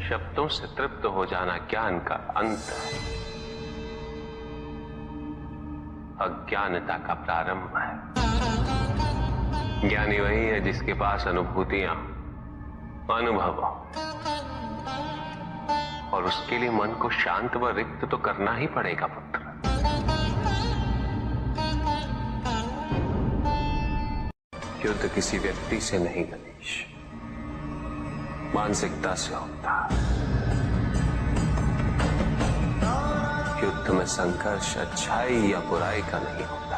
शब्दों से तृप्त हो जाना ज्ञान का अंत है, अज्ञानता का प्रारंभ है। ज्ञानी वही है जिसके पास अनुभूतियां, अनुभव हो, और उसके लिए मन को शांत व रिक्त तो करना ही पड़ेगा पुत्र। युद्ध किसी व्यक्ति से नहीं गणेश, मानसिकता से होता है। युद्ध में संघर्ष अच्छाई या बुराई का नहीं होता,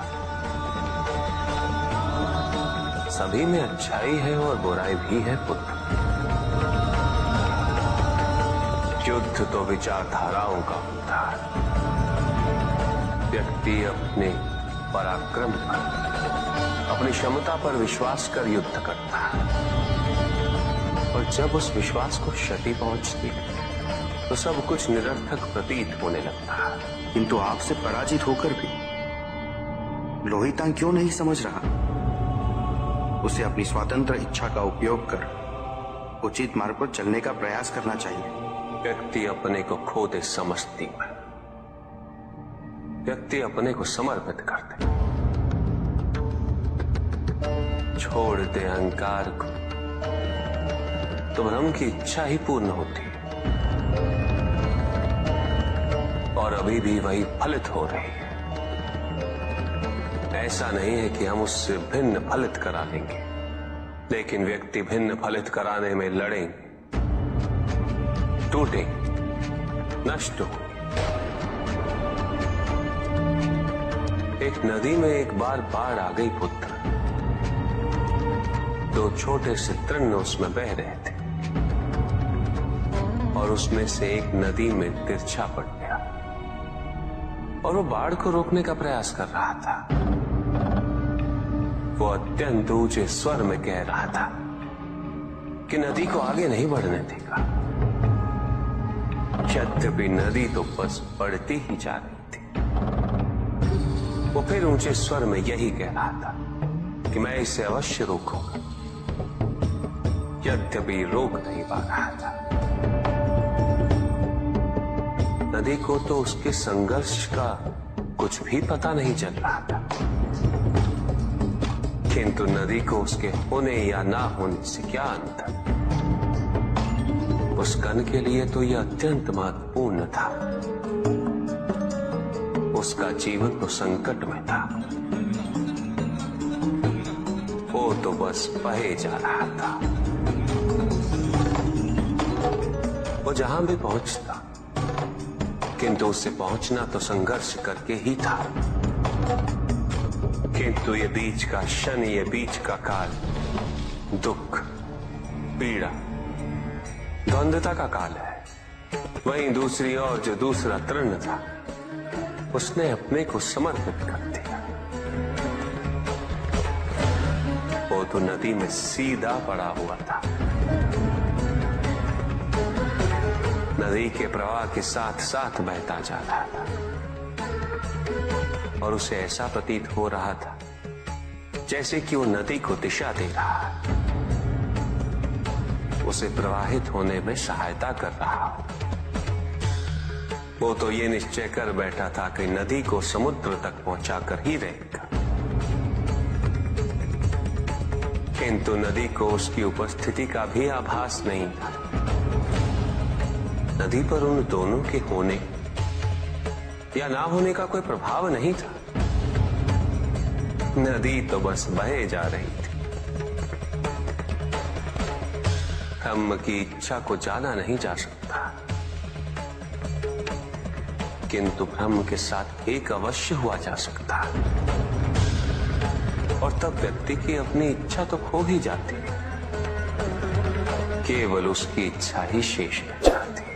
सभी में अच्छाई है और बुराई भी है पुत्र। युद्ध तो विचारधाराओं का होता है। व्यक्ति अपने पराक्रम पर, अपनी क्षमता पर विश्वास कर युद्ध करता है, और जब उस विश्वास को क्षति पहुंचती तो सब कुछ निरर्थक प्रतीत होने लगता है। किंतु आपसे पराजित होकर भी लोहितांग क्यों नहीं समझ रहा? उसे अपनी स्वतंत्र इच्छा का उपयोग कर उचित मार्ग पर चलने का प्रयास करना चाहिए। व्यक्ति अपने को खो दे समझती है, व्यक्ति अपने को समर्पित कर दे, छोड़ दे अहंकार को, तो भ्रम की इच्छा ही पूर्ण होती है, और अभी भी वही फलित हो रही है। ऐसा नहीं है कि हम उससे भिन्न फलित करा लेंगे, लेकिन व्यक्ति भिन्न फलित कराने में लड़ेंगे, टूटेंगे, नष्ट हो। एक नदी में एक बार बाढ़ आ गई पुत्र। दो छोटे से तृण उसमें बह रहे थे, और उसमें से एक नदी में तिरछा पड़ गया, और वो बाढ़ को रोकने का प्रयास कर रहा था। वो अत्यंत ऊंचे स्वर में कह रहा था कि नदी को आगे नहीं बढ़ने देगा। यद्यपि नदी तो बस बढ़ती ही जा रही थी। वो फिर ऊंचे स्वर में यही कह रहा था कि मैं इसे अवश्य रोकूंगा, यद्यपि रोक नहीं पा रहा था। नदी को तो उसके संघर्ष का कुछ भी पता नहीं चल रहा था, किंतु नदी को उसके होने या ना होने से क्या अंतर। उस कण के लिए तो यह अत्यंत महत्वपूर्ण था। उसका जीवन तो संकट में था। वो तो बस बहे जा रहा था। वो जहां भी पहुंचता, किंतु उससे पहुंचना तो संघर्ष करके ही था। किंतु ये बीच का क्षण, ये बीच का काल दुख, पीड़ा, द्वंद्वता का काल है। वहीं दूसरी ओर जो दूसरा तृण था, उसने अपने को समर्पित कर दिया। वो तो नदी में सीधा पड़ा हुआ था, नदी के प्रवाह के साथ साथ बहता जा रहा था, और उसे ऐसा प्रतीत हो रहा था जैसे कि वो नदी को दिशा दे रहा है, उसे प्रवाहित होने में सहायता कर रहा हो। वो तो ये निश्चय कर बैठा था कि नदी को समुद्र तक पहुंचाकर ही रहेगा, किंतु नदी को उसकी उपस्थिति का भी आभास नहीं था। नदी पर उन दोनों के होने या ना होने का कोई प्रभाव नहीं था। नदी तो बस बहे जा रही थी। ब्रह्म की इच्छा को जाना नहीं जा सकता, किंतु ब्रह्म के साथ एक अवश्य हुआ जा सकता, और तब व्यक्ति की अपनी इच्छा तो खो ही जाती है, केवल उसकी इच्छा ही शेष रह जाती है।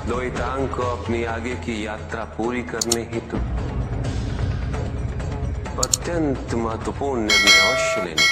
लोहितांग को अपनी आगे की यात्रा पूरी करने हेतु अत्यंत महत्वपूर्ण निर्णय अवश्य लेने